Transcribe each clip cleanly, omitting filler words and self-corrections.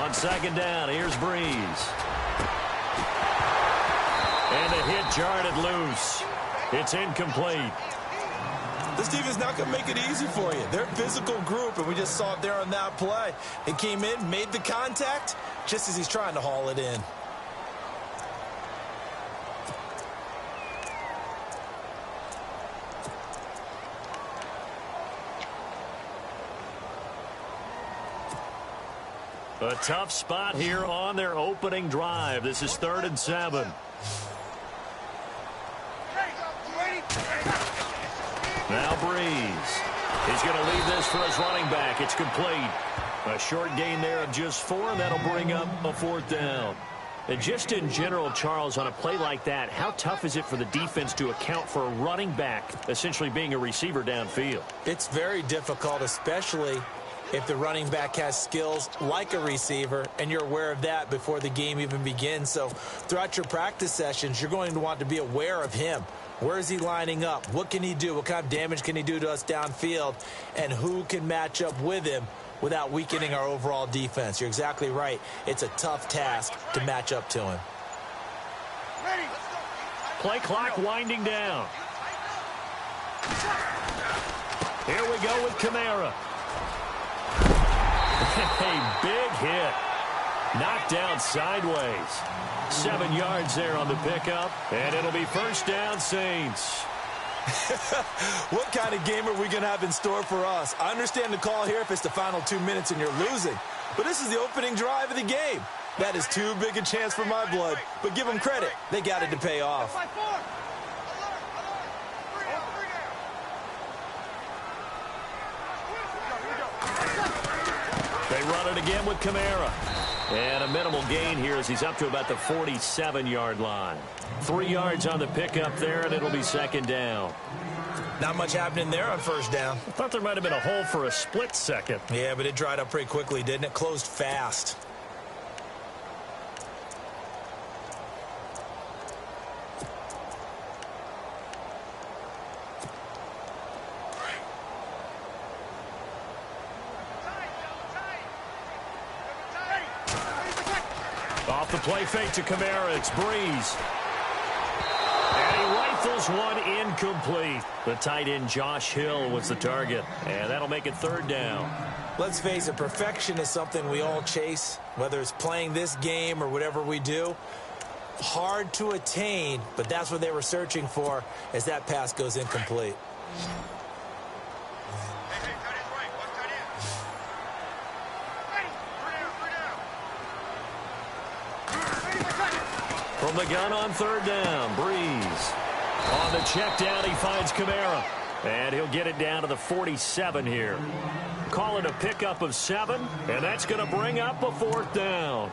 On second down, here's Breeze. And the hit jarred it loose. It's incomplete. This defense not going to make it easy for you. They're a physical group, and we just saw it there on that play. It came in, made the contact, just as he's trying to haul it in. A tough spot here on their opening drive. This is 3rd and 7. Now Breeze. He's going to leave this for his running back. It's complete. A short gain there of just 4, and that'll bring up a 4th down. And just in general, Charles, on a play like that, how tough is it for the defense to account for a running back essentially being a receiver downfield? It's very difficult, especially if the running back has skills like a receiver, and you're aware of that before the game even begins. So throughout your practice sessions, you're going to want to be aware of him. Where is he lining up? What can he do? What kind of damage can he do to us downfield? And who can match up with him without weakening our overall defense? You're exactly right. It's a tough task to match up to him. Play clock winding down. Here we go with Kamara. A big hit. Knocked down sideways. 7 yards there on the pickup, and it'll be 1st down, Saints. What kind of game are we going to have in store for us? I understand the call here if it's the final 2 minutes and you're losing, but this is the opening drive of the game. That is too big a chance for my blood, but give them credit. They got it to pay off. They run it again with Kamara. And a minimal gain here as he's up to about the 47-yard line. 3 yards on the pickup there, and it'll be 2nd down. Not much happening there on 1st down. I thought there might have been a hole for a split second. Yeah, but it dried up pretty quickly, didn't it? Closed fast. Off the play fake to Kamara, it's Breeze. And he rifles one incomplete. The tight end Josh Hill was the target, and that'll make it 3rd down. Let's face it, perfection is something we all chase, whether it's playing this game or whatever we do. Hard to attain, but that's what they were searching for as that pass goes incomplete. From the gun on 3rd down, Breeze. On the check down, he finds Kamara. And he'll get it down to the 47 here. Call it a pickup of 7, and that's going to bring up a 4th down.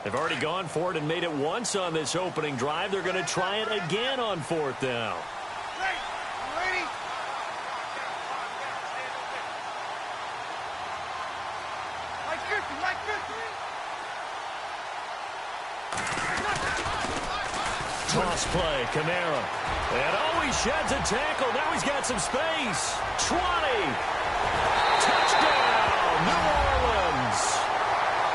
They've already gone for it and made it once on this opening drive. They're going to try it again on 4th down. Toss play, Kamara. And oh, he sheds a tackle. Now he's got some space. 20. Touchdown, New Orleans.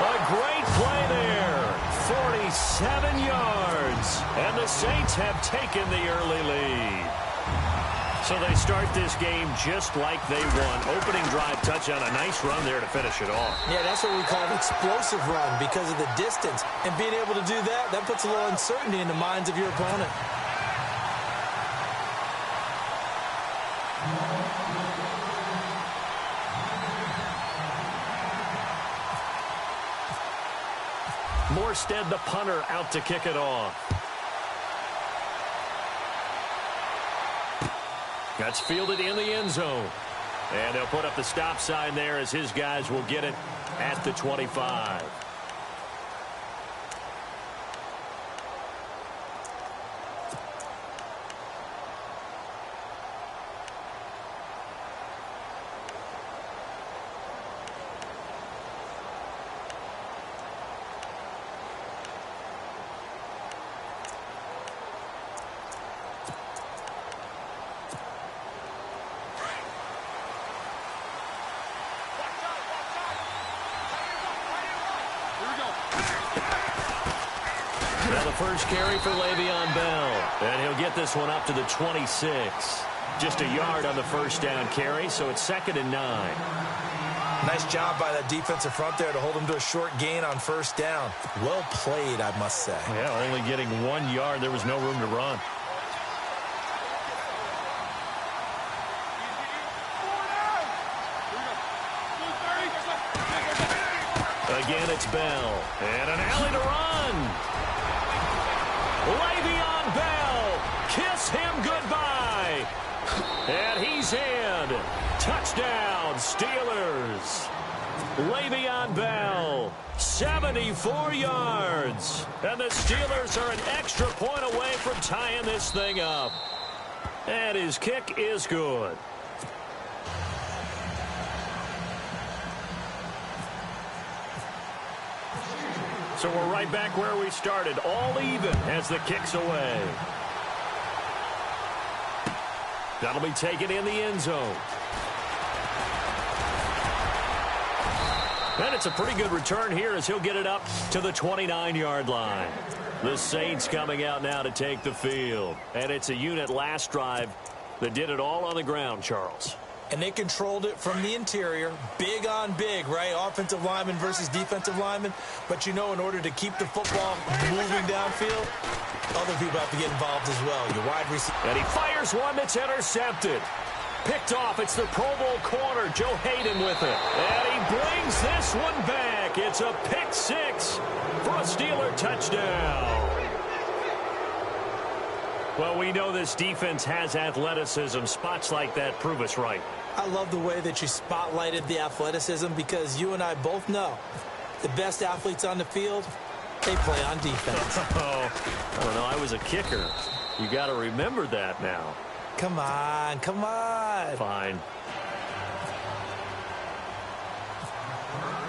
A great play there. 47 yards. And the Saints have taken the early lead. So they start this game just like they won. Opening drive touchdown, a nice run there to finish it off. Yeah, that's what we call an explosive run because of the distance. And being able to do that, that puts a little uncertainty in the minds of your opponent. Morstead, the punter, out to kick it off. That's fielded in the end zone. And they'll put up the stop sign there as his guys will get it at the 25. Now the first carry for Le'Veon Bell. And he'll get this one up to the 26. Just a yard on the first down carry, so it's 2nd and 9. Nice job by that defensive front there to hold him to a short gain on first down. Well played, I must say. Yeah, only getting 1 yard. There was no room to run. Again, it's Bell. And an alley to run. Le'Veon Bell. Kiss him goodbye. And he's in. Touchdown, Steelers. Le'Veon Bell, 74 yards. And the Steelers are an extra point away from tying this thing up. And his kick is good. So we're right back where we started, all even as the kick's away. That'll be taken in the end zone. And it's a pretty good return here as he'll get it up to the 29-yard line. The Saints coming out now to take the field. And it's a unit last drive that did it all on the ground, Charles. And they controlled it from the interior, big on big, right? Offensive lineman versus defensive lineman. But, you know, in order to keep the football moving downfield, other people have to get involved as well. Your wide receiver. And he fires one that's intercepted. Picked off. It's the Pro Bowl corner, Joe Hayden with it. And he brings this one back. It's a pick six for a Steeler touchdown. Well, we know this defense has athleticism. Spots like that prove us right. I love the way that you spotlighted the athleticism because you and I both know the best athletes on the field, they play on defense. Oh, I don't know. I was a kicker. You got to remember that now. Come on, come on. Fine.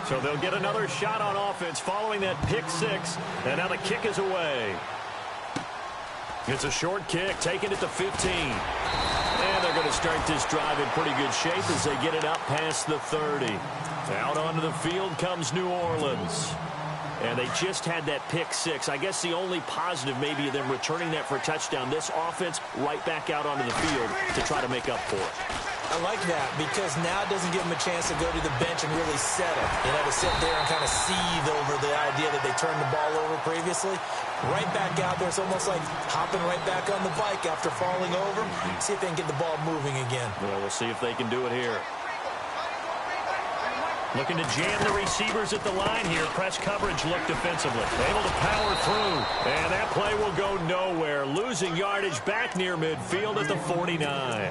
So they'll get another shot on offense following that pick six. And now the kick is away. It's a short kick, taking it to 15. And they're going to start this drive in pretty good shape as they get it up past the 30. Out onto the field comes New Orleans. And they just had that pick six. I guess the only positive maybe of them returning that for a touchdown. This offense right back out onto the field to try to make up for it. I like that because now it doesn't give them a chance to go to the bench and really settle. You know, to sit there and kind of seethe over the idea that they turned the ball over previously. Right back out there. It's almost like hopping right back on the bike after falling over. See if they can get the ball moving again. Well, we'll see if they can do it here. Looking to jam the receivers at the line here. Press coverage look defensively. Able to power through. And that play will go nowhere. Losing yardage back near midfield at the 49.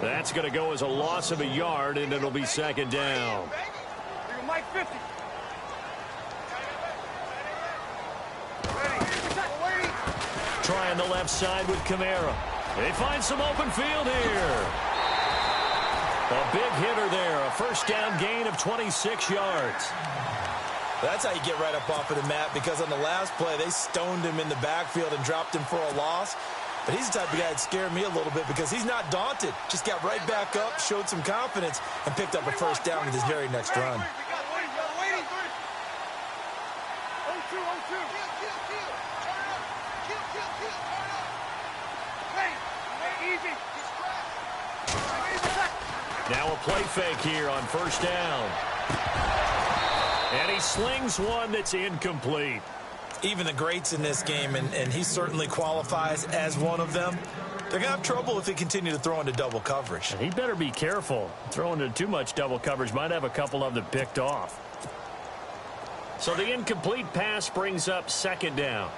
That's going to go as a loss of a yard, and it'll be second down. Trying the left side with Kamara. They find some open field here. A big hitter there. A first down gain of 26 yards. That's how you get right up off of the mat because on the last play, they stoned him in the backfield and dropped him for a loss. But he's the type of guy that scared me a little bit because he's not daunted. Just got right back up, showed some confidence, and picked up a first down with his very next run. Now a play fake here on first down. And he slings one that's incomplete. Even the greats in this game, and he certainly qualifies as one of them, they're going to have trouble if they continue to throw into double coverage. And he better be careful. Throwing into too much double coverage might have a couple of them picked off. So the incomplete pass brings up second down.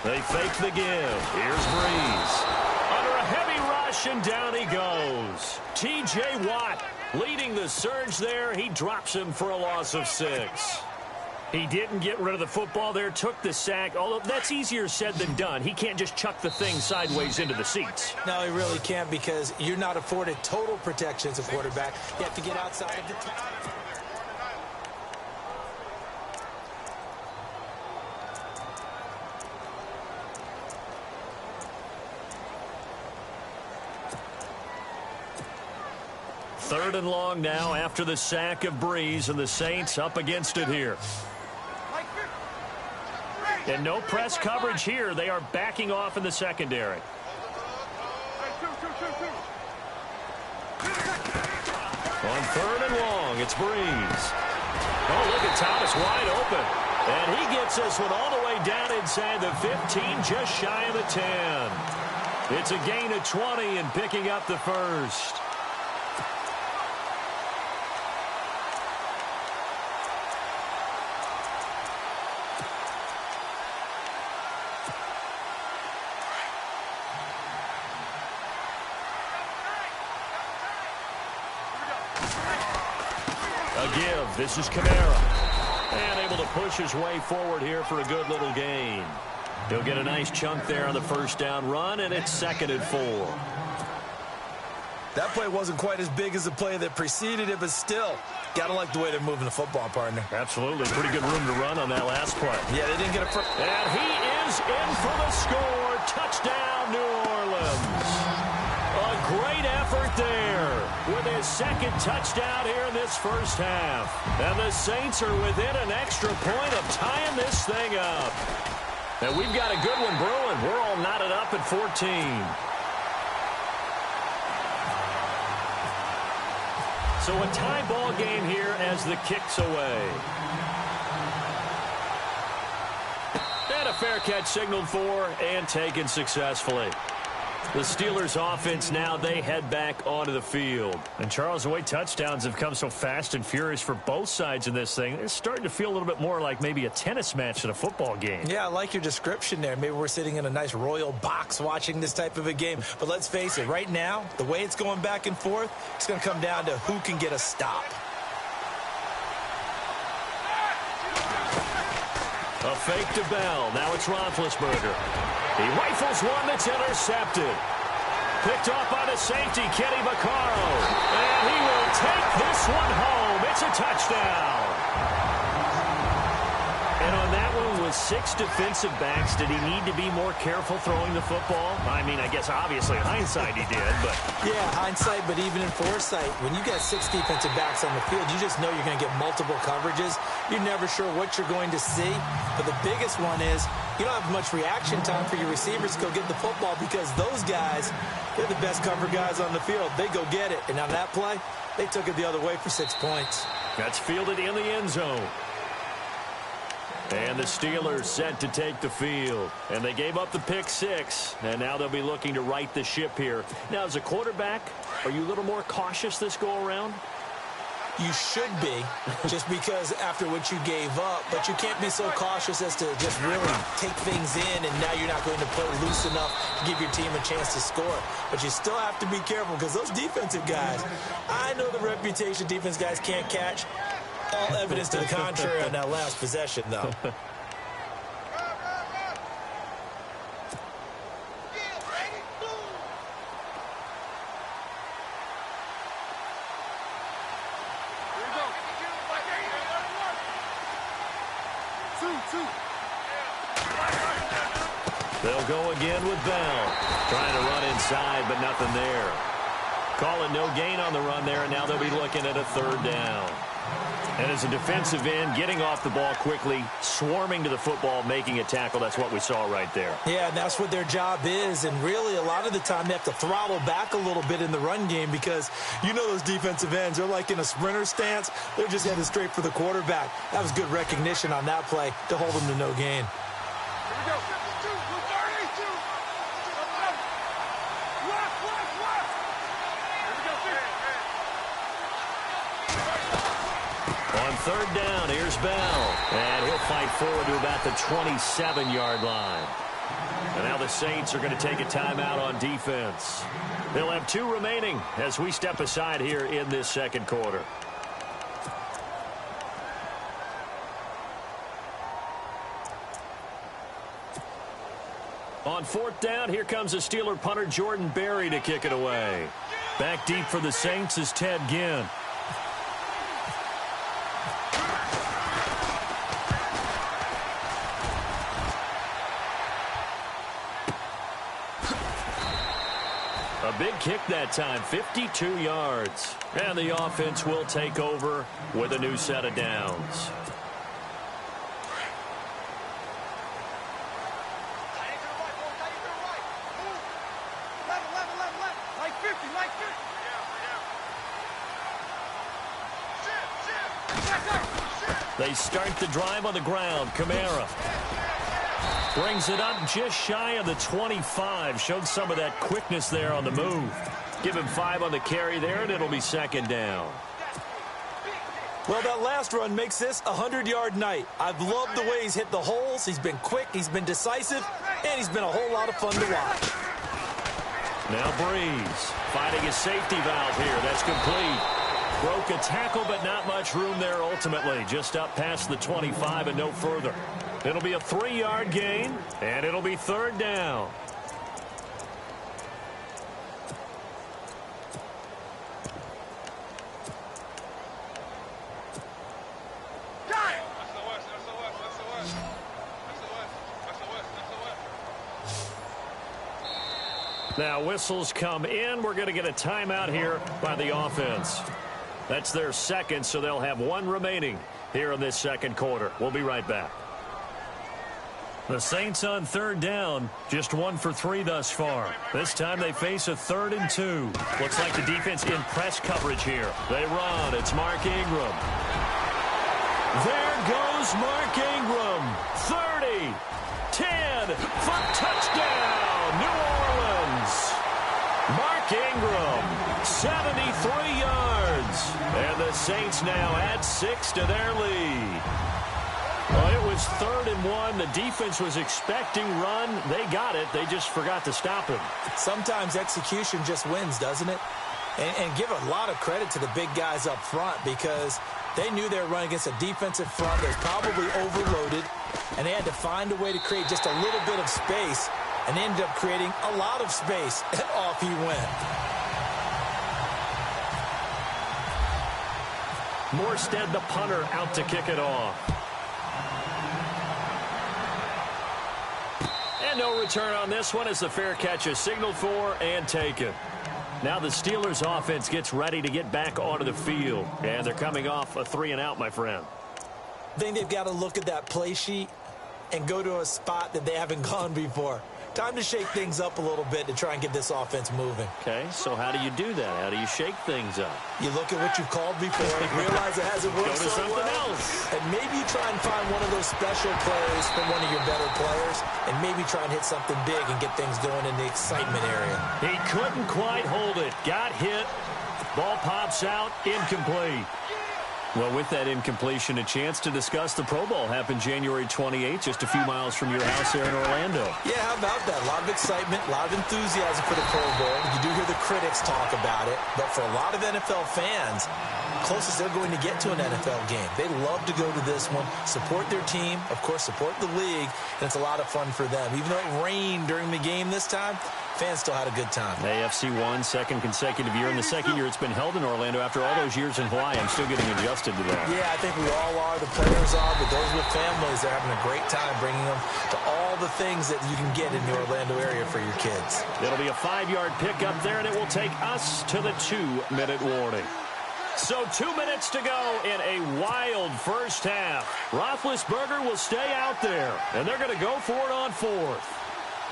They fake the give. Here's Breeze. Under a heavy rush, and down he goes. T.J. Watt leading the surge there. He drops him for a loss of 6. He didn't get rid of the football there, took the sack. Although that's easier said than done. He can't just chuck the thing sideways into the seats. No, he really can't because you're not afforded total protection as a quarterback. You have to get outside of the time. Third and long now after the sack of Breeze, and the Saints up against it here. And no press coverage here. They are backing off in the secondary. On 3rd and long, it's Breeze. Oh, look at Thomas wide open. And he gets this one all the way down inside the 15, just shy of the 10. It's a gain of 20 and picking up the first. A give. This is Kamara. And able to push his way forward here for a good little gain. He'll get a nice chunk there on the first down run, and it's 2nd and 4. That play wasn't quite as big as the play that preceded it, but still, got to like the way they're moving the football, partner. Absolutely. Pretty good room to run on that last play. Yeah, they didn't get a first. And he is in for the score. Touchdown, New Orleans. A great effort there with his 2nd touchdown here in this first half. And the Saints are within an extra point of tying this thing up. And we've got a good one brewing. We're all knotted up at 14. So a tie ball game here as the kick's away. And a fair catch signaled for and taken successfully. The Steelers offense now, they head back onto the field. And Charles, the way touchdowns have come so fast and furious for both sides in this thing, it's starting to feel a little bit more like maybe a tennis match than a football game. Yeah, I like your description there. Maybe we're sitting in a nice royal box watching this type of a game. But let's face it, right now, the way it's going back and forth, it's going to come down to who can get a stop. A fake to Bell. Now it's Roethlisberger. He rifles one that's intercepted. Picked off by the safety, Kenny Vaccaro. And he will take this one home. It's a touchdown. And on that one, with 6 defensive backs, did he need to be more careful throwing the football? I mean, I guess obviously hindsight he did, but... Yeah, hindsight, but even in foresight, when you got 6 defensive backs on the field, you just know you're going to get multiple coverages. You're never sure what you're going to see. But the biggest one is you don't have much reaction time for your receivers to go get the football because those guys, they're the best cover guys on the field. They go get it. And on that play, they took it the other way for 6 points. That's fielded in the end zone. And the Steelers set to take the field. And they gave up the pick 6. And now they'll be looking to right the ship here. Now, as a quarterback, are you a little more cautious this go-around? You should be, just because after what you gave up. But you can't be so cautious as to just really take things in, and now you're not going to play loose enough to give your team a chance to score. But you still have to be careful because those defensive guys, I know the reputation defense guys can't catch. All evidence to the contrary on that last possession, though. They'll go again with Bell. Trying to run inside, but nothing there. Call it no gain on the run there, and now they'll be looking at a 3rd down. And as a defensive end, getting off the ball quickly, swarming to the football, making a tackle, that's what we saw right there. Yeah, and that's what their job is. And really, a lot of the time, they have to throttle back a little bit in the run game because you know those defensive ends, they're like in a sprinter stance. They're just headed straight for the quarterback. That was good recognition on that play to hold them to no gain. On 3rd down, here's Bell. And he'll fight forward to about the 27-yard line. And now the Saints are going to take a timeout on defense. They'll have 2 remaining as we step aside here in this 2nd quarter. On 4th down, here comes the Steeler punter Jordan Berry to kick it away. Back deep for the Saints is Ted Ginn. A big kick that time, 52 yards. And the offense will take over with a new set of downs. They start the drive on the ground. Kamara brings it up just shy of the 25. Showed some of that quickness there on the move. Give him 5 on the carry there, and it'll be second down. Well, that last run makes this a 100-yard night. I've loved the way he's hit the holes. He's been quick, he's been decisive, and he's been a whole lot of fun to watch. Now Breeze finding his safety valve here. That's complete. Broke a tackle, but not much room there ultimately. Just up past the 25 and no further. It'll be a 3-yard gain, and it'll be third down. Now whistles come in. We're going to get a timeout here by the offense. That's their second, so they'll have 1 remaining here in this second quarter. We'll be right back. The Saints on third down, just 1 for 3 thus far. This time they face a 3rd and 2. Looks like the defense in press coverage here. They run. It's Mark Ingram. There goes Mark Ingram. 30, 10 for touchdown, New Orleans. Mark Ingram, 73 yards. And the Saints now add 6 to their lead. Well, it was 3rd and 1. The defense was expecting run. They got it. They just forgot to stop him. Sometimes execution just wins, doesn't it? And give a lot of credit to the big guys up front because they knew they were running against a defensive front that was probably overloaded, and they had to find a way to create just a little bit of space, and they ended up creating a lot of space, and off he went. Morstead, the punter, out to kick it off. And no return on this one as the fair catch is signaled for and taken. Now the Steelers offense gets ready to get back onto the field. And they're coming off a 3-and-out, my friend. I think they've got to look at that play sheet and go to a spot that they haven't gone before. Time to shake things up a little bit to try and get this offense moving. Okay, so how do you do that? How do you shake things up? You look at what you've called before, realize it hasn't worked so well, else. and maybe you try and find one of those special plays from one of your better players, and maybe try and hit something big and get things going in the excitement area. He couldn't quite hold it. Got hit. Ball pops out. Incomplete. Well, with that incompletion, a chance to discuss the Pro Bowl happened January 28th, just a few miles from your house there in Orlando. Yeah, how about that? A lot of excitement, a lot of enthusiasm for the Pro Bowl. You do hear the critics talk about it, but for a lot of NFL fans, closest they're going to get to an NFL game. They love to go to this one, support their team, of course, support the league, and it's a lot of fun for them. Even though it rained during the game this time, fans still had a good time. AFC won, 2nd consecutive year. In the 2nd year it's been held in Orlando after all those years in Hawaii. I'm still getting adjusted to that. Yeah, I think we all are. The players are, but those with families, they're having a great time bringing them to all the things that you can get in the Orlando area for your kids. It'll be a 5-yard pickup there, and it will take us to the 2-minute warning. So 2 minutes to go in a wild first half. Roethlisberger will stay out there, and they're going to go for it on 4th.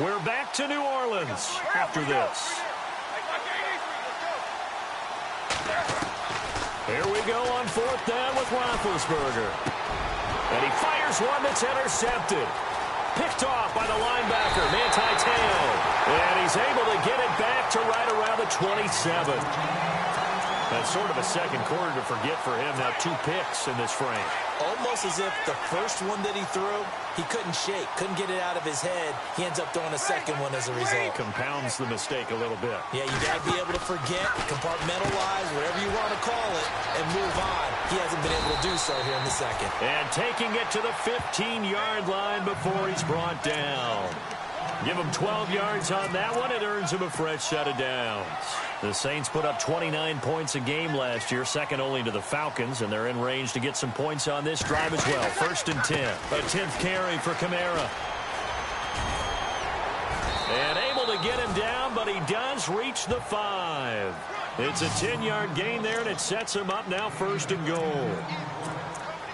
We're back to New Orleans after this. Here we go on 4th down with Roethlisberger. And he fires one that's intercepted. Picked off by the linebacker, Manti Te'o. And he's able to get it back to right around the 27. That's sort of a second quarter to forget for him. Now 2 picks in this frame. Almost as if the first one that he threw, he couldn't shake, couldn't get it out of his head. He ends up throwing a second one as a result. Compounds the mistake a little bit. Yeah, you got to be able to forget, compartmentalize, whatever you want to call it, and move on. He hasn't been able to do so here in the second. And taking it to the 15-yard line before he's brought down. Give him 12 yards on that one. It earns him a fresh set of downs. The Saints put up 29 points a game last year, second only to the Falcons, and they're in range to get some points on this drive as well. 1st and 10. A 10th carry for Kamara. And able to get him down, but he does reach the 5. It's a 10-yard gain there, and it sets him up now 1st and goal.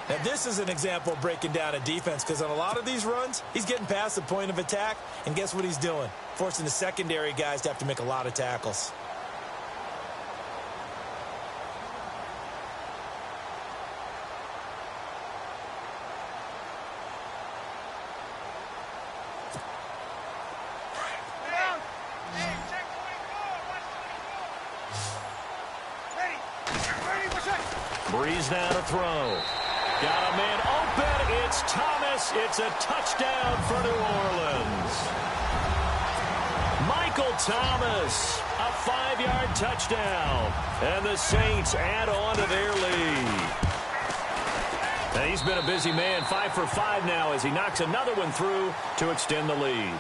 Now, this is an example of breaking down a defense because on a lot of these runs, he's getting past the point of attack, and guess what he's doing? Forcing the secondary guys to have to make a lot of tackles. Breeze now to throw. Got a man open. It's Thomas. It's a touchdown for New Orleans. Michael Thomas, a 5-yard touchdown. And the Saints add on to their lead. And he's been a busy man, 5 for 5 now as he knocks another one through to extend the lead.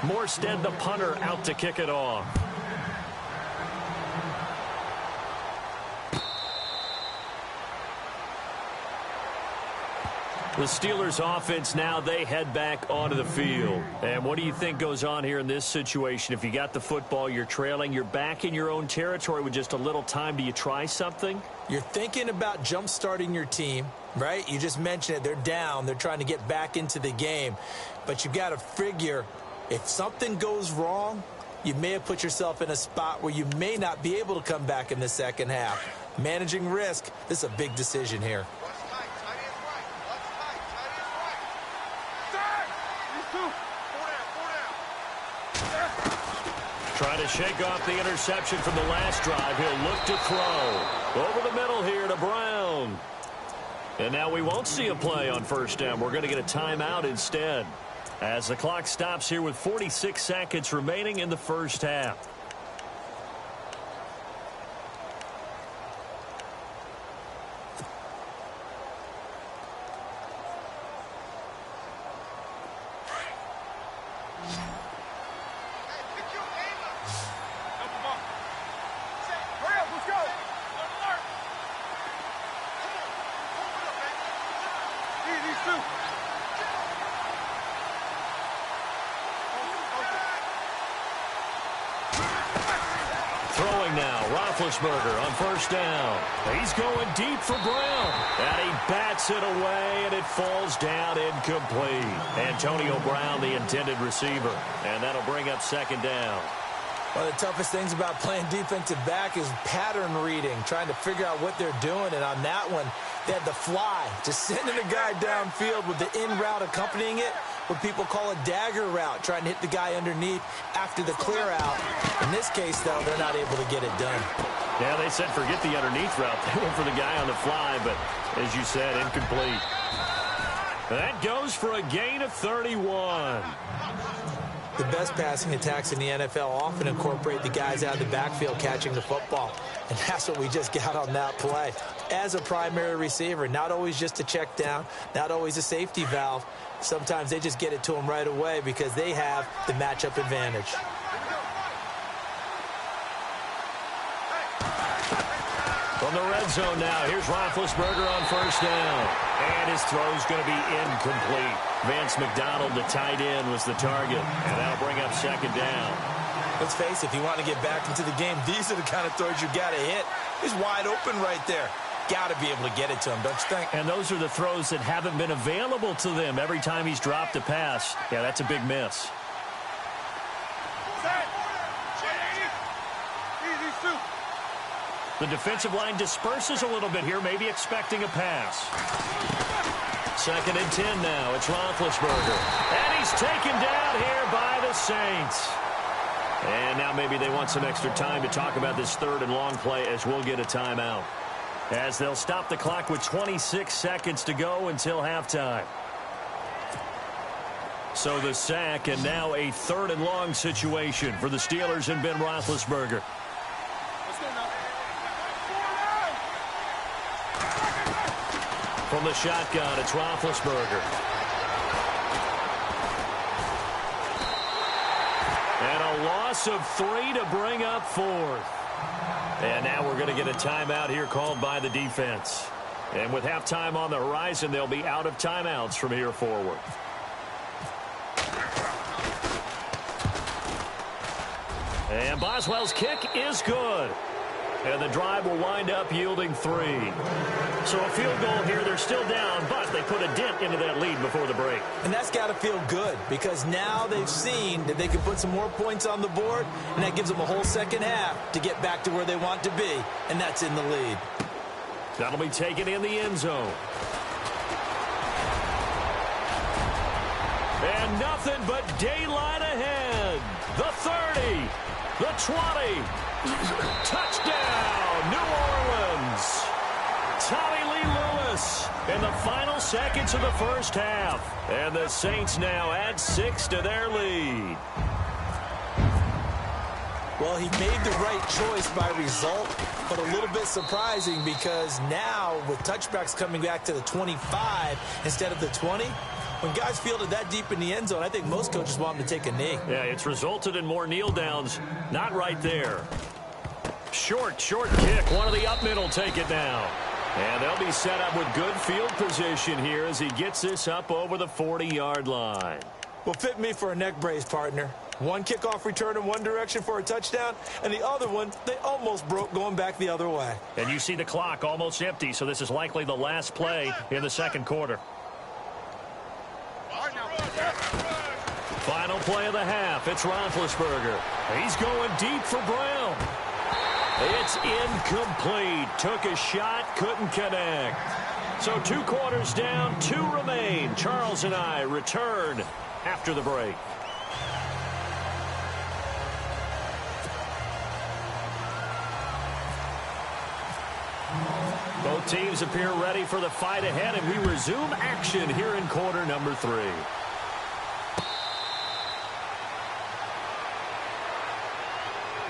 Morstead, the punter, out to kick it off. The Steelers offense now, they head back onto the field. And what do you think goes on here in this situation? If you got the football, you're trailing, you're back in your own territory with just a little time. Do you try something? You're thinking about jump-starting your team, right? You just mentioned it. They're down. They're trying to get back into the game. But you've got to figure, if something goes wrong, you may have put yourself in a spot where you may not be able to come back in the second half. Managing risk, this is a big decision here. Trying to shake off the interception from the last drive. He'll look to throw. Over the middle here to Brown. And now we won't see a play on first down. We're going to get a timeout instead, as the clock stops here with 46 seconds remaining in the first half. Throwing now, Roethlisberger on first down. He's going deep for Brown. And he bats it away, and it falls down incomplete. Antonio Brown, the intended receiver. And that'll bring up second down. One of the toughest things about playing defensive back is pattern reading, trying to figure out what they're doing. And on that one, they had the fly, just sending a guy downfield with the in route accompanying it, what people call a dagger route, trying to hit the guy underneath after the clear out. In this case, though, they're not able to get it done. Yeah, they said forget the underneath route. They went for the guy on the fly, but as you said, incomplete. That goes for a gain of 31. The best passing attacks in the NFL often incorporate the guys out of the backfield catching the football. And that's what we just got on that play. As a primary receiver, not always just a check down, not always a safety valve. Sometimes they just get it to them right away because they have the matchup advantage. From the red zone now, here's Roethlisberger on first down. And his throw's going to be incomplete. Vance McDonald, the tight end, was the target. And that'll bring up second down. Let's face it, if you want to get back into the game, these are the kind of throws you got to hit. He's wide open right there. Got to be able to get it to him, don't you think? And those are the throws that haven't been available to them every time he's dropped a pass. Yeah, that's a big miss. The defensive line disperses a little bit here, maybe expecting a pass. Second and 10 now. It's Roethlisberger. And he's taken down here by the Saints. And now maybe they want some extra time to talk about this third and long play as we'll get a timeout, as they'll stop the clock with 26 seconds to go until halftime. So the sack, and now a third and long situation for the Steelers and Ben Roethlisberger. From the shotgun, it's Roethlisberger. And a loss of 3 to bring up fourth. And now we're going to get a timeout here called by the defense. And with halftime on the horizon, they'll be out of timeouts from here forward. And Boswell's kick is good. And the drive will wind up yielding 3. So a field goal here. They're still down, but they put a dent into that lead before the break. And that's got to feel good because now they've seen that they can put some more points on the board, and that gives them a whole second half to get back to where they want to be, and that's in the lead. That'll be taken in the end zone. And nothing but daylight ahead. The 30, the 20. Touchdown, New Orleans. Tommy Lee Lewis in the final seconds of the first half. And the Saints now add 6 to their lead. Well, he made the right choice by result, but a little bit surprising because now with touchbacks coming back to the 25 instead of the 20, when guys fielded that deep in the end zone, I think most coaches want them to take a knee. Yeah, it's resulted in more kneel downs. Not right there. Short kick. One of the up middle take it now. And they'll be set up with good field position here as he gets this up over the 40-yard line. Well, fit me for a neck brace, partner. One kickoff return in one direction for a touchdown, and the other one, they almost broke going back the other way. And you see the clock almost empty, so this is likely the last play in the second quarter. Final play of the half. It's Roethlisberger. He's going deep for Brown. It's incomplete. Took a shot, couldn't connect. So 2 quarters down, 2 remain. Charles and I return after the break. Both teams appear ready for the fight ahead, and we resume action here in quarter number 3.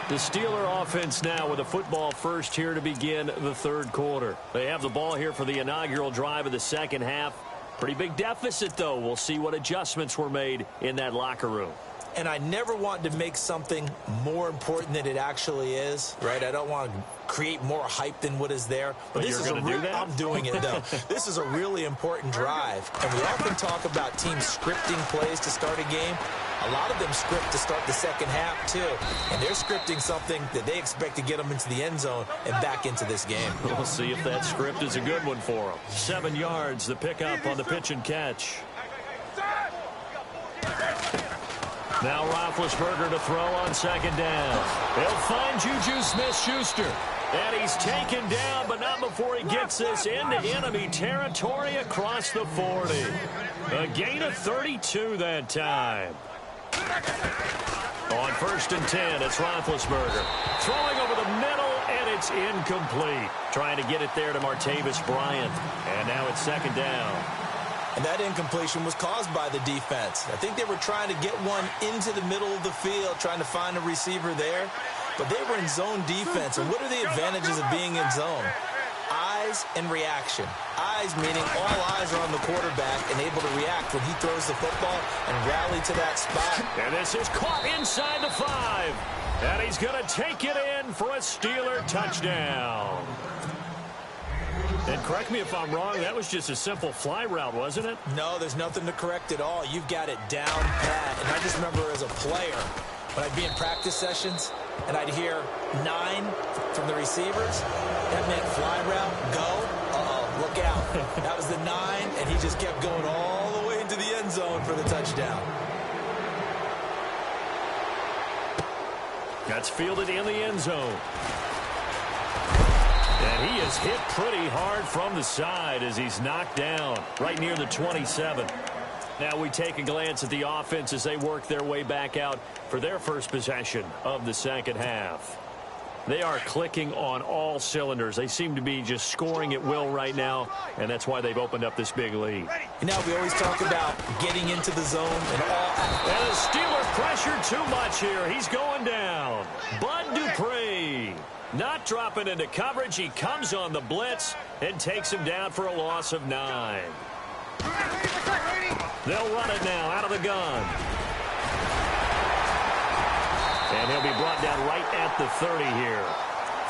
The Steeler offense now with a football first here to begin the third quarter. They have the ball here for the inaugural drive of the second half. Pretty big deficit, though. We'll see what adjustments were made in that locker room. And I never want to make something more important than it actually is, right? I don't want to create more hype than what is there. But this you're is going to do that? I'm doing it, though. This is a really important drive. And we often talk about teams scripting plays to start a game. A lot of them script to start the second half, too. And they're scripting something that they expect to get them into the end zone and back into this game. We'll see if that script is a good one for them. 7 yards, the pickup on the pitch and catch. Now Roethlisberger to throw on second down. He'll find Juju Smith-Schuster. And he's taken down, but not before he gets this into enemy territory across the 40. A gain of 32 that time. On 1st and 10, it's Roethlisberger. Throwing over the middle, and it's incomplete. Trying to get it there to Martavis Bryant. And now it's second down. And that incompletion was caused by the defense. I think they were trying to get one into the middle of the field, trying to find a receiver there. But they were in zone defense. And what are the advantages of being in zone? Eyes and reaction. Eyes meaning all eyes are on the quarterback and able to react when he throws the football and rally to that spot. And this is caught inside the 5. And he's going to take it in for a Steeler touchdown. And correct me if I'm wrong, that was just a simple fly route, wasn't it? No, there's nothing to correct at all. You've got it down pat. And I just remember as a player, when I'd be in practice sessions and I'd hear 9 from the receivers, that meant fly route, go, look out. That was the 9, and he just kept going all the way into the end zone for the touchdown. That's fielded in the end zone. And he is hit pretty hard from the side as he's knocked down right near the 27. Now we take a glance at the offense as they work their way back out for their first possession of the second half. They are clicking on all cylinders. They seem to be just scoring at will right now, and that's why they've opened up this big lead. You know, we always talk about getting into the zone and all. And the Steelers pressured too much here. He's going down. Bud Dupree. Not dropping into coverage. He comes on the blitz and takes him down for a loss of 9. They'll run it now out of the gun. And he'll be brought down right at the 30 here.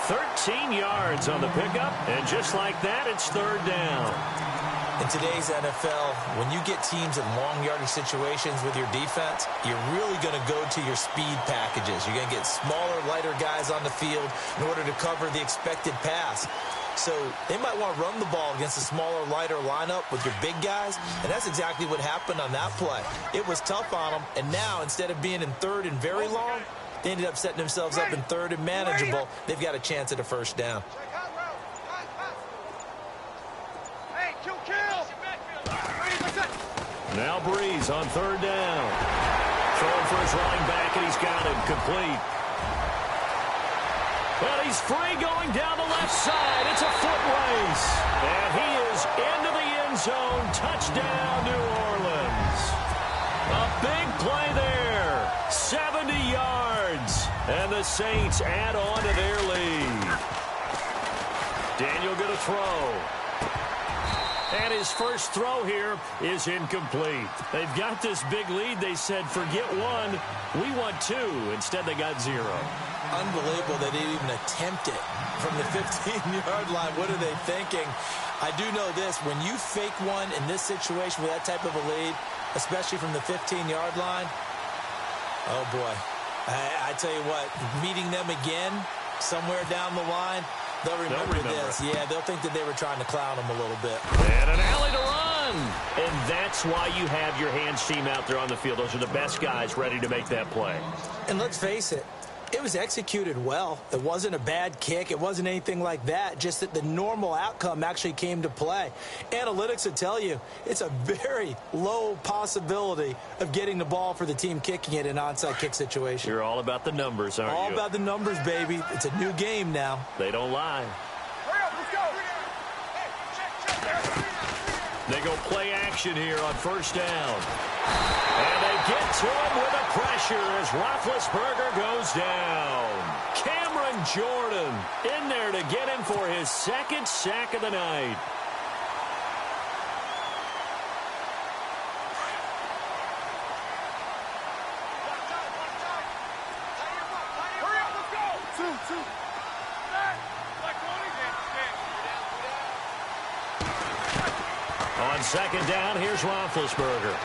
13 yards on the pickup, and just like that, it's third down. In today's NFL, when you get teams in long yardage situations with your defense, you're really going to go to your speed packages. You're going to get smaller, lighter guys on the field in order to cover the expected pass. So they might want to run the ball against a smaller, lighter lineup with your big guys, and that's exactly what happened on that play. It was tough on them, and now instead of being in third and very long, they ended up setting themselves up in third and manageable. They've got a chance at a first down. Now Breeze on third down. Throwing for his running back, and he's got it complete. And he's free going down the left side. It's a foot race. And he is into the end zone. Touchdown, New Orleans. A big play there. 70 yards. And the Saints add on to their lead. Daniel going to throw. And his first throw here is incomplete. They've got this big lead. They said, forget one. We want two. Instead, they got zero. Unbelievable they didn't even attempt it from the 15-yard line. What are they thinking? I do know this. When you fake one in this situation with that type of a lead, especially from the 15-yard line, oh, boy. I tell you what, meeting them again somewhere down the line, they'll remember this. Yeah, they'll think that they were trying to clown them a little bit. And an alley to run. And that's why you have your hands team out there on the field. Those are the best guys ready to make that play. And let's face it, it was executed well. It wasn't a bad kick. It wasn't anything like that. Just that the normal outcome actually came to play. Analytics will tell you it's a very low possibility of getting the ball for the team kicking it in an onside kick situation. You're all about the numbers, aren't you? All about the numbers, baby. It's a new game now. They don't lie. Hurry up, let's go. They go play action here on first down. And they get to him with a pressure as Roethlisberger goes down. Cameron Jordan in there to get him for his second sack of the night. Hurry up, let's go. Two. On second down, here's Roethlisberger.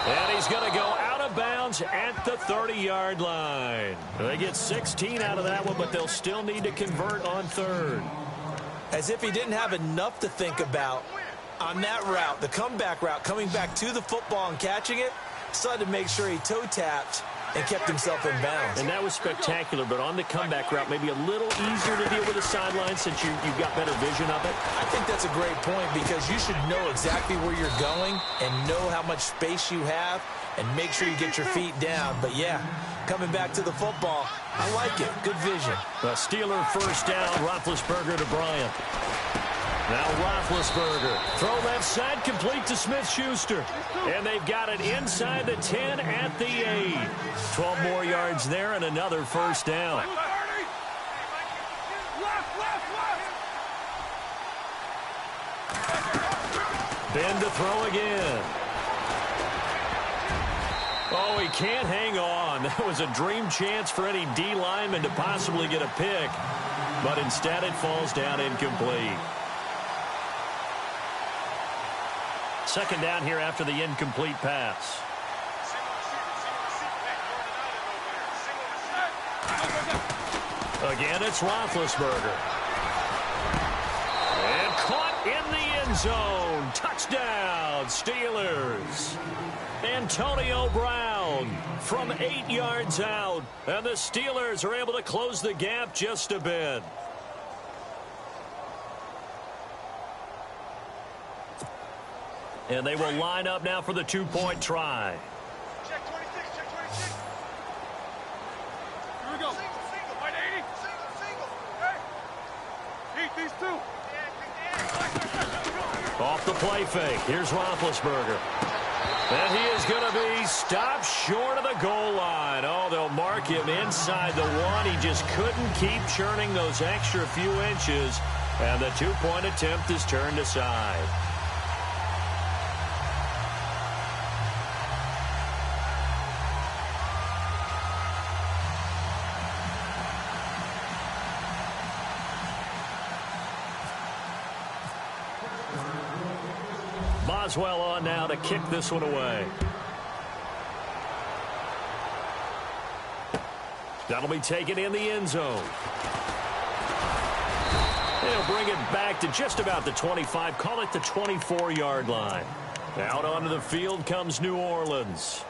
And he's going to go out of bounds at the 30-yard line. They get 16 out of that one, but they'll still need to convert on third. As if he didn't have enough to think about on that route, the comeback route, coming back to the football and catching it, decided to make sure he toe-tapped and kept himself in bounds. And that was spectacular, but on the comeback route, maybe a little easier to deal with the sideline since you've got better vision of it. I think that's a great point because you should know exactly where you're going and know how much space you have and make sure you get your feet down. But, yeah, coming back to the football, I like it. Good vision. The Steeler first down, Roethlisberger to Bryant. Now Roethlisberger, throw left side, complete to Smith-Schuster. And they've got it inside the 10 at the 8. 12 more yards there and another first down. Ben to throw again. Oh, he can't hang on. That was a dream chance for any D lineman to possibly get a pick. But instead it falls down incomplete. Second down here after the incomplete pass. Again, it's Roethlisberger. And caught in the end zone. Touchdown, Steelers. Antonio Brown from 8 yards out. And the Steelers are able to close the gap just a bit. And they will line up now for the two-point try. Check 26, check 26. Here we go. Single, 180. Single. Hey. Heat these two. Off the play fake. Here's Roethlisberger. And he is going to be stopped short of the goal line. Oh, they'll mark him inside the one. He just couldn't keep churning those extra few inches. And the two-point attempt is turned aside. Boswell on now to kick this one away. That'll be taken in the end zone. They'll bring it back to just about the 25, call it the 24-yard line. Out onto the field comes New Orleans.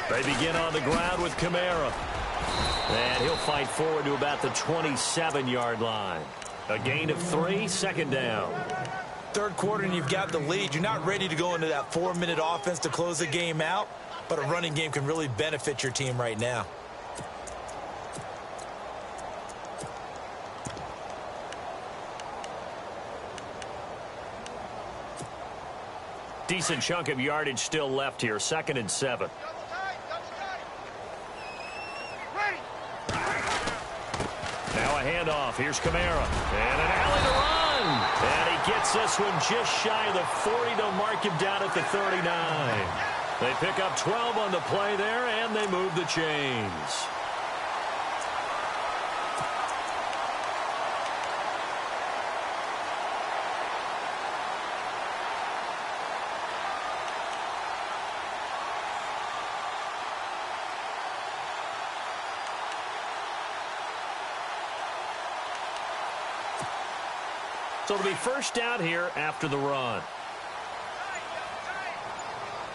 They begin on the ground with Kamara. And he'll fight forward to about the 27-yard line. A gain of 3, second down. Third quarter and you've got the lead. You're not ready to go into that 4-minute offense to close the game out, but a running game can really benefit your team right now. Decent chunk of yardage still left here, 2nd and 7. Now a handoff. Here's Kamara. And an alley to run. And he gets this one just shy of the 40 to mark him down at the 39. They pick up 12 on the play there, and they move the chains. So it'll be first down here after the run.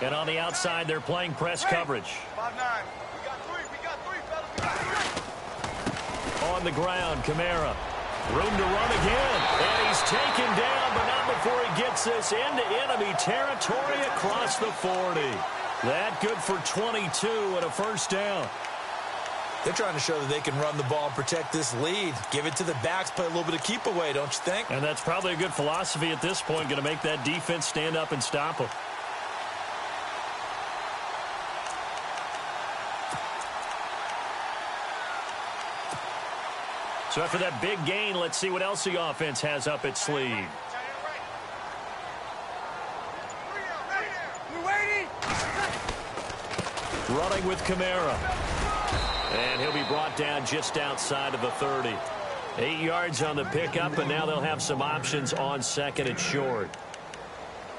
And on the outside, they're playing press coverage. 5-9. We got three, fellas. On the ground, Kamara. Room to run again. And he's taken down, but not before he gets this into enemy territory across the 40. That good for 22 and a first down. They're trying to show that they can run the ball and protect this lead. Give it to the backs, play a little bit of keep away, don't you think? And that's probably a good philosophy at this point, going to make that defense stand up and stop them. So after that big gain, let's see what else the offense has up its sleeve. Running with Kamara. And he'll be brought down just outside of the 30. 8 yards on the pickup, and now they'll have some options on 2nd and short.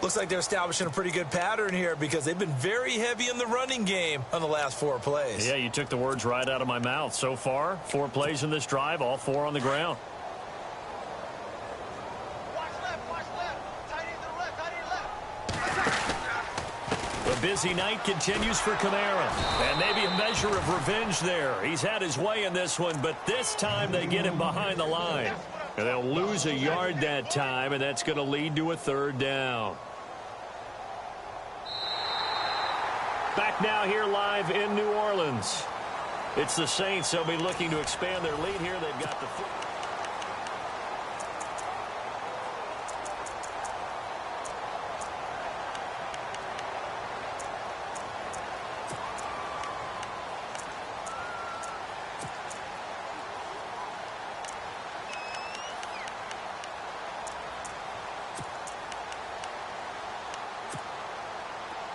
Looks like they're establishing a pretty good pattern here because they've been very heavy in the running game on the last 4 plays. Yeah, you took the words right out of my mouth. So far, 4 plays in this drive, all 4 on the ground. The busy night continues for Kamara. And maybe a measure of revenge there. He's had his way in this one, but this time they get him behind the line. And they'll lose a yard that time, and that's going to lead to a 3rd down. Back now here live in New Orleans. It's the Saints. They'll be looking to expand their lead here. They've got the...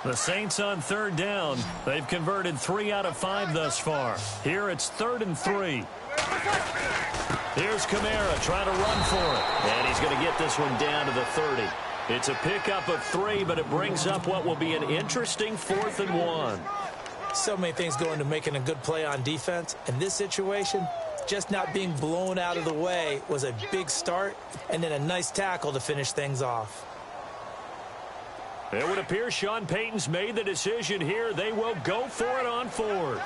The Saints on 3rd down. They've converted 3 out of 5 thus far. Here it's 3rd and 3. Here's Kamara trying to run for it. And he's going to get this one down to the 30. It's a pickup of 3, but it brings up what will be an interesting 4th and 1. So many things go into making a good play on defense. In this situation, just not being blown out of the way was a big start, and then a nice tackle to finish things off. It would appear Sean Payton's made the decision here. They will go for it on 4th.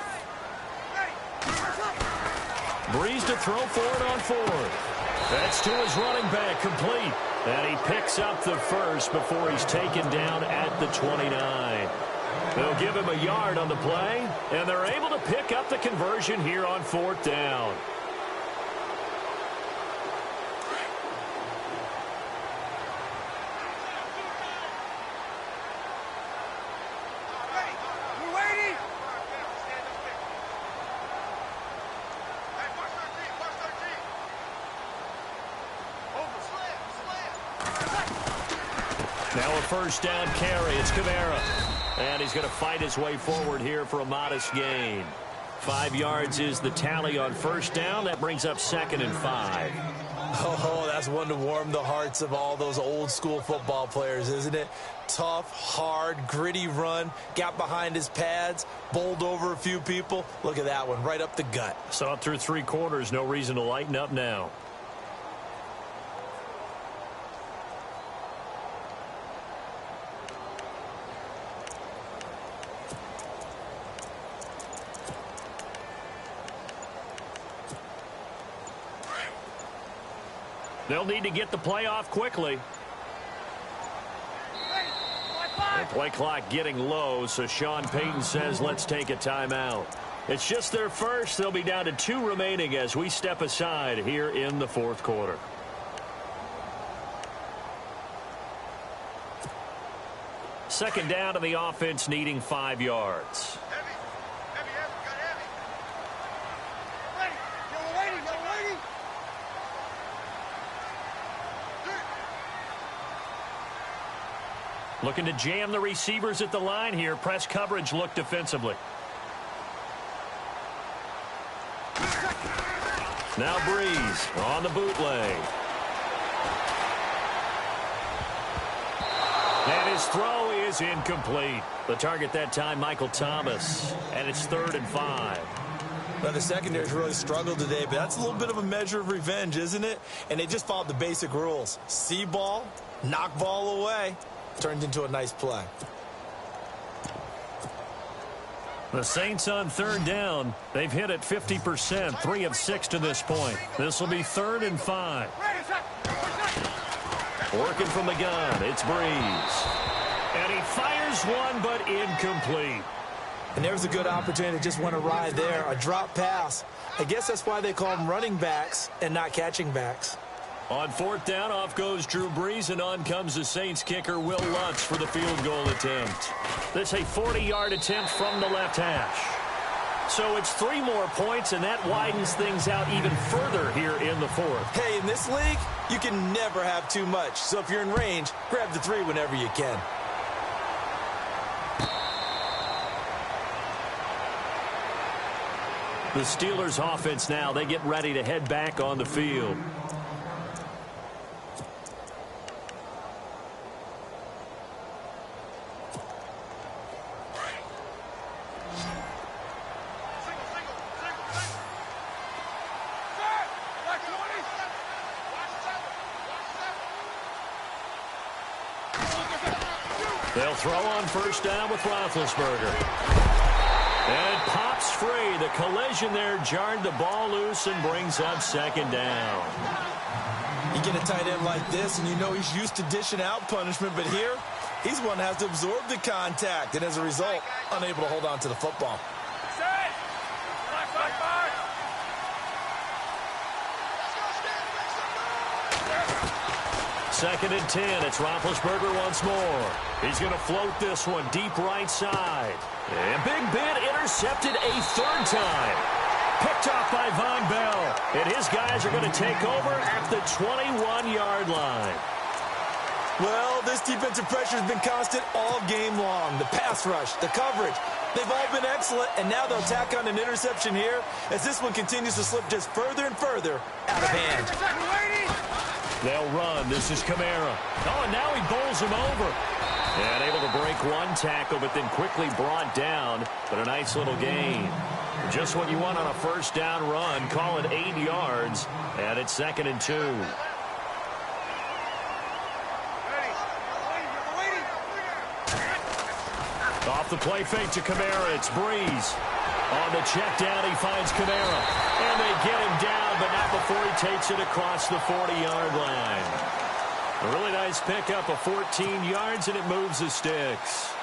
Breeze to throw for it on 4th. That's to his running back, complete. And he picks up the first before he's taken down at the 29. They'll give him a yard on the play, and they're able to pick up the conversion here on 4th down. Now a first down carry. It's Kamara. And he's going to fight his way forward here for a modest gain. 5 yards is the tally on first down. That brings up 2nd and 5. Oh, that's one to warm the hearts of all those old-school football players, isn't it? Tough, hard, gritty run, got behind his pads, bowled over a few people. Look at that one, right up the gut. Saw it through 3 quarters, no reason to lighten up now. They'll need to get the play off quickly. The play clock getting low, so Sean Payton says let's take a timeout. It's just their first. They'll be down to 2 remaining as we step aside here in the 4th quarter. Second down to the offense needing 5 yards. Looking to jam the receivers at the line here. Press coverage look defensively. Now Breeze on the bootleg. And his throw is incomplete. The target that time, Michael Thomas. And it's 3rd and 5. Well, the secondary's really struggled today, but that's a little bit of a measure of revenge, isn't it? And they just followed the basic rules. See ball, knock ball away. Turned into a nice play. The Saints on 3rd down. They've hit it 50%, 3 of 6 to this point. This will be 3rd and 5. Working from the gun, it's Breeze. And he fires one, but incomplete. And there's a good opportunity. Just went awry there. A drop pass. I guess that's why they call them running backs and not catching backs. On 4th down, off goes Drew Brees, and on comes the Saints kicker, Will Lutz, for the field goal attempt. This a 40-yard attempt from the left hash. So it's 3 more points, and that widens things out even further here in the 4th. Hey, in this league, you can never have too much. So if you're in range, grab the 3 whenever you can. The Steelers offense now, they get ready to head back on the field. They'll throw on first down with Roethlisberger. And it pops free. The collision there jarred the ball loose and brings up 2nd down. You get a tight end like this, and you know he's used to dishing out punishment, but here, he's one that has to absorb the contact, and as a result, unable to hold on to the football. Second and 10. It's Roethlisberger once more. He's going to float this one deep right side. And Big Ben intercepted a 3rd time. Picked off by Von Bell. And his guys are going to take over at the 21-yard line. Well, this defensive pressure has been constant all game long. The pass rush, the coverage, they've all been excellent, and now they'll tack on an interception here as this one continues to slip just further and further out of hand. They'll run. This is Kamara. Oh, and now he bowls him over. And able to break one tackle, but then quickly brought down. But a nice little gain. Just what you want on a first down run. Call it 8 yards. And it's 2nd and 2. Off the play fake to Kamara. It's Breeze. On the check down, he finds Kamara. And they get him down, but not before he takes it across the 40-yard line. A really nice pickup of 14 yards, and it moves the sticks.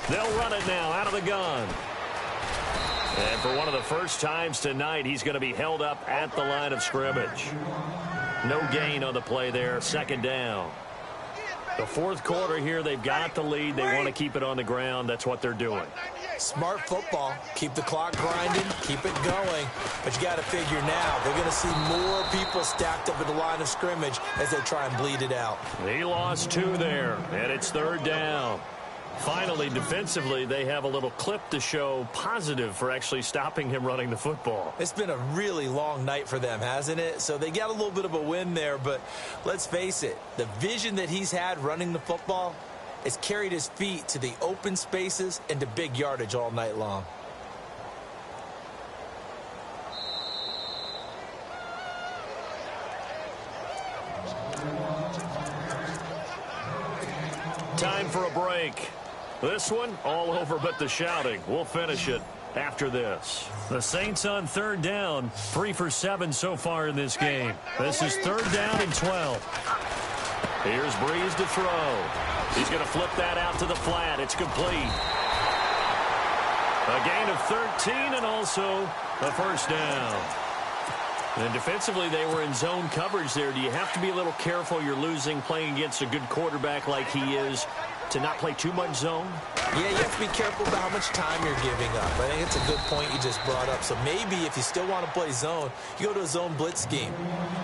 They'll run it now out of the gun. And for one of the first times tonight, he's going to be held up at the line of scrimmage. No gain on the play there. Second down. The fourth quarter here, they've got the lead. They want to keep it on the ground. That's what they're doing. Smart football. Keep the clock grinding. Keep it going. But you got to figure now, they're going to see more people stacked up at the line of scrimmage as they try and bleed it out. He lost 2 there, and it's third down. Finally, defensively, they have a little clip to show positive for actually stopping him running the football. It's been a really long night for them, hasn't it? So they got a little bit of a win there, but let's face it, the vision that he's had running the football has carried his feet to the open spaces and to big yardage all night long. Time for a break. This one, all over but the shouting. We'll finish it after this. The Saints on third down, 3 for 7 so far in this game. This is third down and 12. Here's Breeze to throw. He's going to flip that out to the flat. It's complete. A gain of 13 and also a first down. And defensively, they were in zone coverage there. Do you have to be a little careful? You're losing playing against a good quarterback like he is to not play too much zone? Yeah, you have to be careful about how much time you're giving up. I think it's a good point you just brought up. So maybe if you still want to play zone, you go to a zone blitz scheme,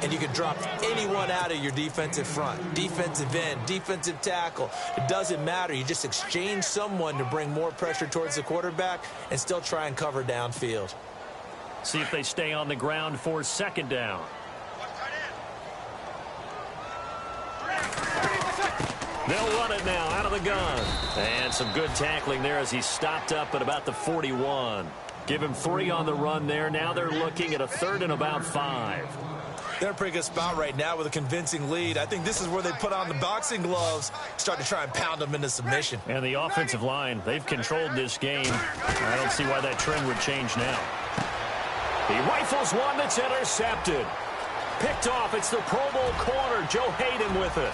and you can drop anyone out of your defensive front, defensive end, defensive tackle. It doesn't matter. You just exchange someone to bring more pressure towards the quarterback and still try and cover downfield. See if they stay on the ground for second down. They'll run it now out of the gun. And some good tackling there as he stopped up at about the 41. Give him 3 on the run there. Now they're looking at a third and about 5. They're in a pretty good spot right now with a convincing lead. I think this is where they put on the boxing gloves, start to try and pound them into submission. And the offensive line, they've controlled this game. I don't see why that trend would change now. He rifles one that's intercepted. Picked off. It's the Pro Bowl corner, Joe Hayden with it.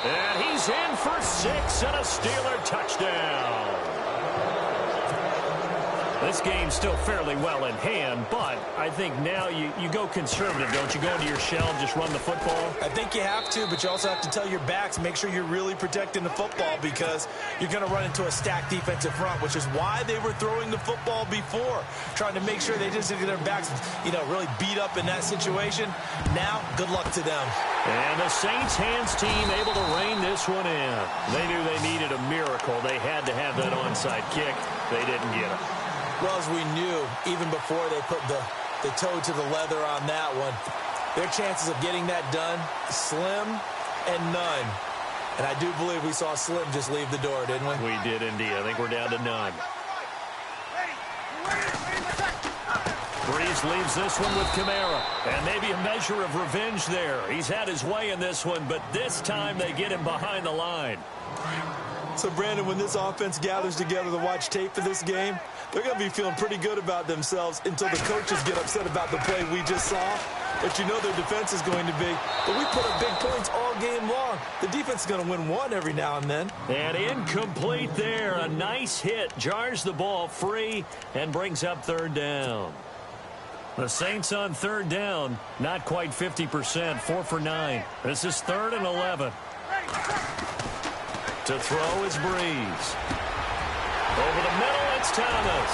And he's in for 6 and a Steeler touchdown. This game's still fairly well in hand, but I think now you go conservative, don't you? Go into your shell and just run the football? I think you have to, but you also have to tell your backs, make sure you're really protecting the football because you're going to run into a stacked defensive front, which is why they were throwing the football before, trying to make sure they didn't get their backs, really beat up in that situation. Now, good luck to them. And the Saints hands team able to rein this one in. They knew they needed a miracle. They had to have that onside kick. They didn't get it. Well, as we knew, even before they put the toe to the leather on that one, their chances of getting that done, slim and none. And I do believe we saw Slim just leave the door, didn't we? We did indeed. I think we're down to none. Breeze leaves this one with Kamara. And maybe a measure of revenge there. He's had his way in this one, but this time they get him behind the line. So, Brandon, when this offense gathers together to watch tape for this game, they're going to be feeling pretty good about themselves until the coaches get upset about the play we just saw. But you know their defense is going to be. But we put up big points all game long. The defense is going to win one every now and then. And incomplete there. A nice hit. Jars the ball free and brings up third down. The Saints on third down. Not quite 50%. 4 for 9. This is 3rd and 11. To throw is Breeze. Over the middle, it's Thomas.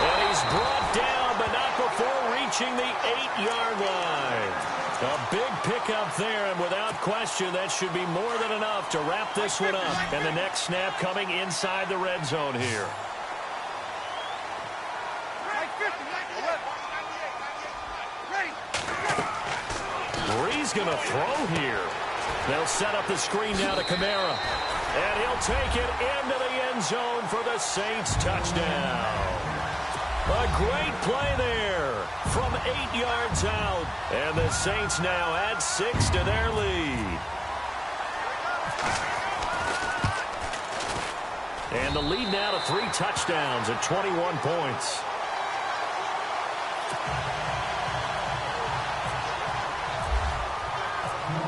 And he's brought down, but not before reaching the 8-yard line. A big pickup there, and without question, that should be more than enough to wrap this one up. And the next snap coming inside the red zone here. Breeze going to throw here. They'll set up the screen now to Kamara. And he'll take it into the end zone for the Saints touchdown. A great play there from 8 yards out. And the Saints now add 6 to their lead. And the lead now to 3 touchdowns at 21 points.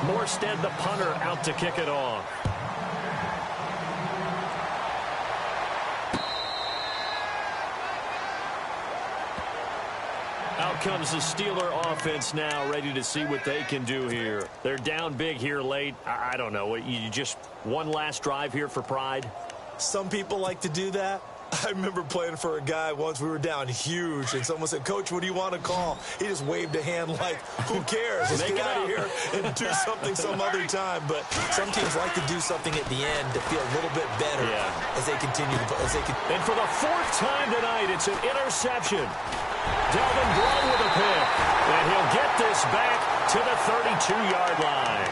Morstead, the punter, out to kick it off. Out comes the Steeler offense now, ready to see what they can do here. They're down big here late. I don't know. You just one last drive here for pride? Some people like to do that. I remember playing for a guy once. We were down huge, and someone said, "Coach, what do you want to call?" He just waved a hand like, "Who cares? Let's get out of here and do something some other time." But some teams like to do something at the end to feel a little bit better as they continue to play. And for the fourth time tonight, it's an interception. Delvin Brown with a pick, and he'll get this back to the 32-yard line.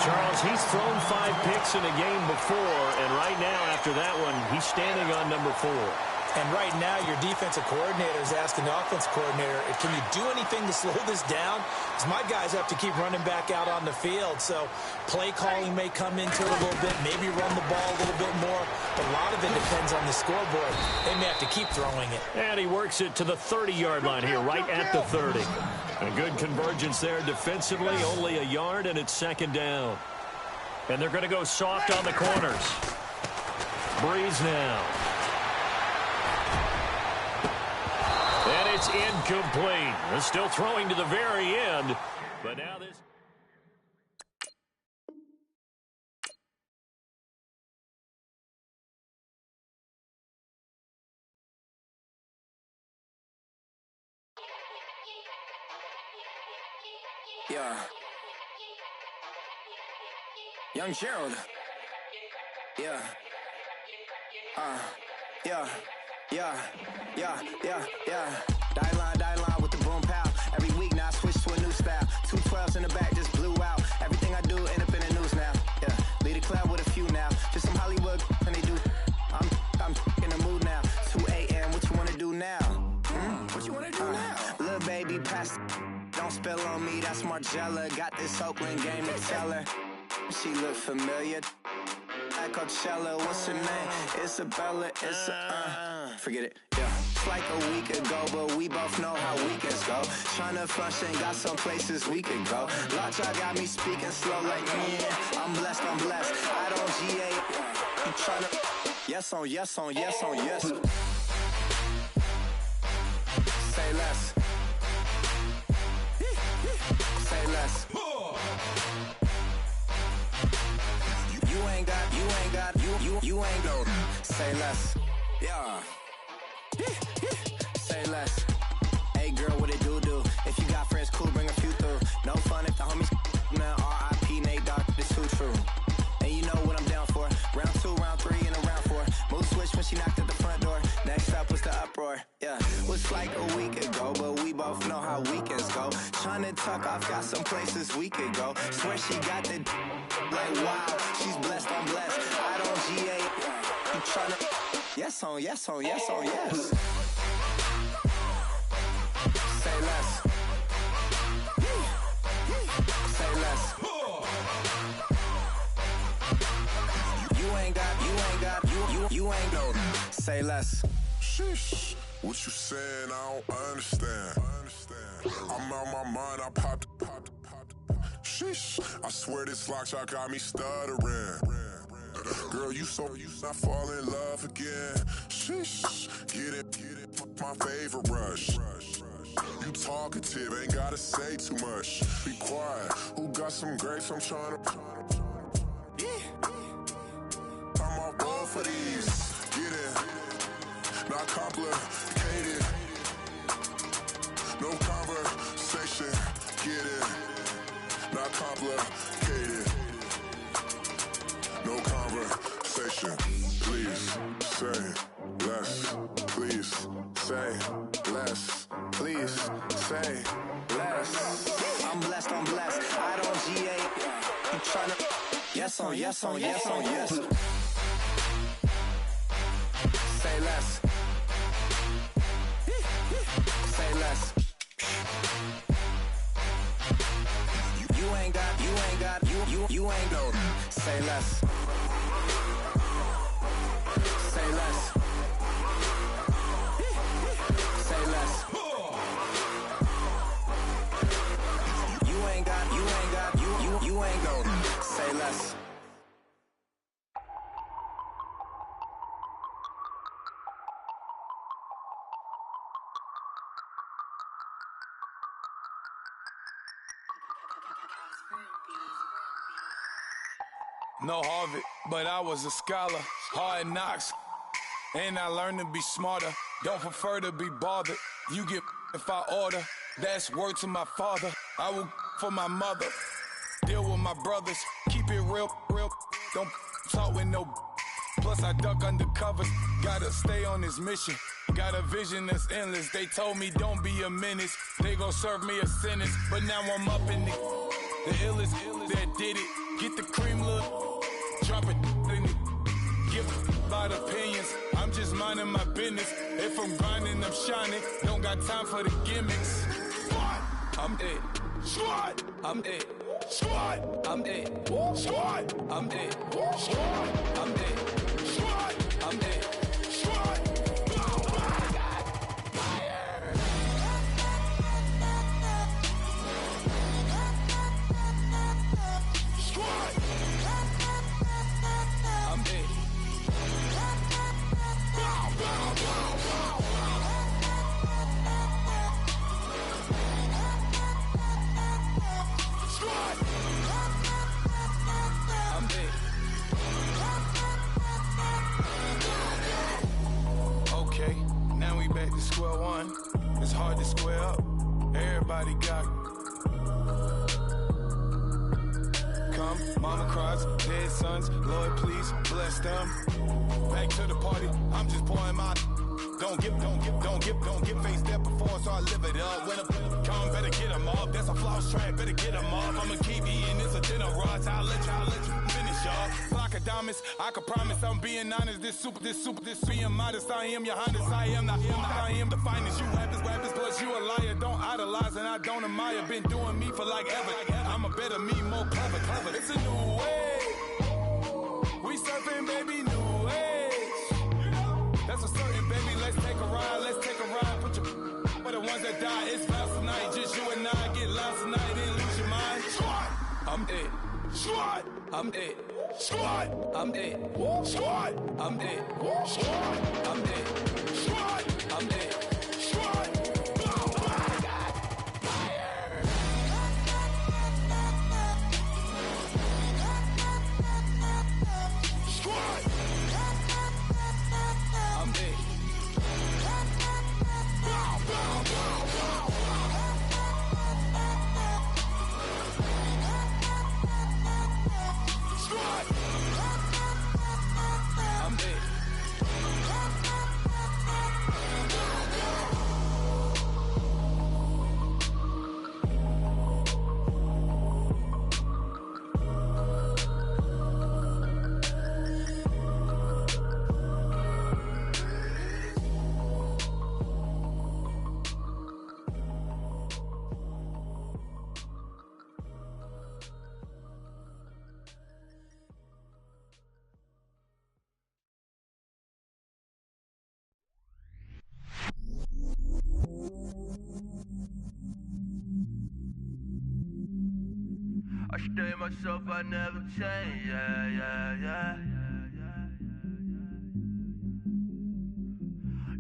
Charles, he's thrown 5 picks in a game before, and right now, after that one, he's standing on number 4. And right now, your defensive coordinator is asking the offense coordinator, can you do anything to slow this down? Because my guys have to keep running back out on the field. So play calling may come into it a little bit, maybe run the ball a little bit more. But a lot of it depends on the scoreboard. They may have to keep throwing it. And he works it to the 30-yard line here, right at the 30. A good convergence there defensively, only a yard, and it's second down. And they're going to go soft on the corners. Breeze now. And it's incomplete. They're still throwing to the very end. But now this... Yeah. Young Gerald. Yeah. Yeah. Die line with the boom pow. Every week now I switch to a new style. 212s in the back just blew out. Everything I do end up in the news now. Yeah. Lead a club with a few now. Just some Hollywood and they do. I'm in the mood now. 2 a.m. What you wanna do now? What you wanna do now? Little baby pass. Don't spill on me, that's Margella. Got this Oakland game to tell her. She look familiar. At Coachella, what's her name? Isabella, forget it, yeah. It's like a week ago, but we both know how weekends go. Tryna function, got some places we could go. Lot y'all got me speaking slow like, I'm blessed. I don't GA. You tryna, yes on yes. Say less. Say less. You ain't got, say less. Yeah. Say less. Hey girl, what it do? If you got friends, cool, bring a few through. No fun if the homies, man, R.I.P. Nate Dogg, this too true. And you know what I'm down for. Round 2, round 3, and a round 4. Mood switch when she knocked at the front door. Next up was the uproar. Yeah, was like a week ago, but we both know how weekends go. Tryna tuck off, got some places we could go. Swear she got the like wow, she's blessed, I'm blessed. I don't GA. You tryna yes on yes. Say less. Say less. You ain't no. Say less. Sheesh. What you saying? I don't understand. I'm out my mind. I popped. Sheesh. I swear this lock y'all got me stuttering. Girl, you not fall in love again. Sheesh. Get it. My favorite rush. You talkative, ain't gotta say too much. Be quiet. Who got some grapes? I'm trying to. I'm all ball for these. Get in. Not complicated. No conversation. Get in. Not complicated. No conversation. Please say less. Please say less. Please say less. I'm blessed. I don't GA. You tryna yes on yes. Say less. Say less. You ain't no. Say less. Say less. Say less. You ain't no. Say less. No Harvard, but I was a scholar. Hard knocks, and I learned to be smarter. Don't prefer to be bothered. You get if I order. That's word to my father. I will for my mother. Deal with my brothers. Keep it real. Don't talk with no. Plus I duck undercovers. Gotta stay on this mission. Got a vision that's endless. They told me don't be a menace. They gon' serve me a sentence. But now I'm up in the illest that did it. Get the cream look. Drop it in it. Give a lot of opinions. I'm just minding my business. If I'm grinding, I'm shining. Don't got time for the gimmicks. I'm dead. Squad. I'm dead. Squad. I'm dead. Squad. I'm dead. Squad. I'm dead. Squad. I'm dead. Squad. Square one, it's hard to square up. Everybody got come, mama cries, dead sons. Lord, please bless them. Back to the party, I'm just pouring my. Don't get face that before, so I live it up. When a come, better get them up. That's a floss track, better get them up. I'ma keep eating this a dinner rush. I'll let you finish up. Flock of diamonds, I can promise I'm being honest. This being modest. I am your highness. I am the finest. You rappers, plus you a liar. Don't idolize and I don't admire. Been doing me for like ever. I'm a better me, more clever. It's a new way. We surfing, baby, new age. That's a certain, baby. Let's take a ride. Put your for the ones that die. It's vows tonight. Just you and I get lost tonight. Then lose your mind. I'm dead. Squad. I'm dead. Squad. I'm dead. Squad. I'm dead. Squad. I'm dead. Squad. I'm dead. Squad. I stay myself, I never change, yeah.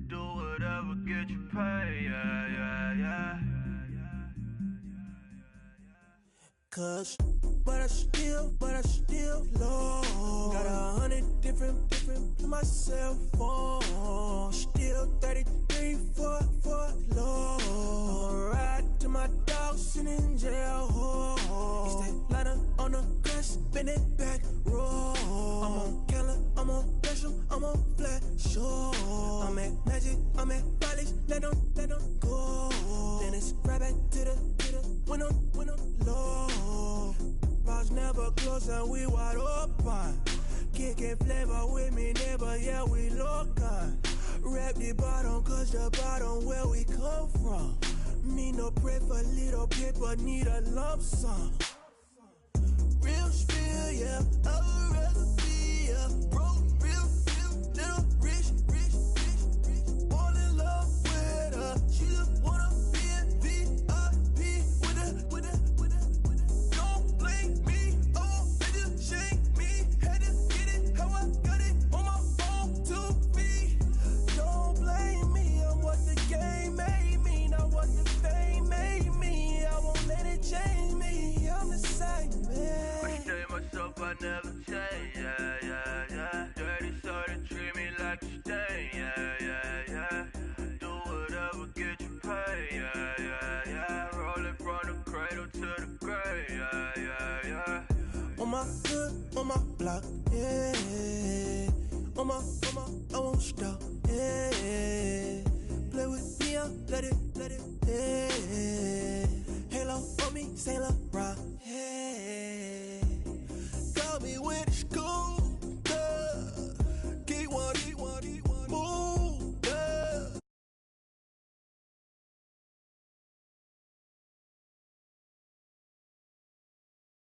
Do whatever, get you paid, yeah. Cause, but I still low. Got 100 different in my cell phone. Still 33 for low. I'ma ride to my dog sitting in jail. It's that ladder on the grass, spin it back, roll. I'm on Keller, I'm on Special, I'm on Flat Shore. I'm at Magic, I'm at Bally's, let them go. Then it's right back to the when I'm low. Bars never close and we wide open. Kicking flavor with me, neighbor, yeah, we local. Rap the bottom, cause the bottom where we come from. Me no pray for little paper, need a lump sum. Real spill, yeah, I would rather be, yeah. Broke, real, little rich. Fall in love with her, she just wanna be in VIP with her. Don't blame me, oh, they just shake me. Had to get it, how I got it, on my phone to me. Don't blame me, I'm what the game made me, not what the fame made me. I won't let it change me, I'm the same man. I stay myself, I never change. my hood, on my block, yeah. On my, I won't stop, yeah. Play with me, let it, yeah. Halo on me, say love.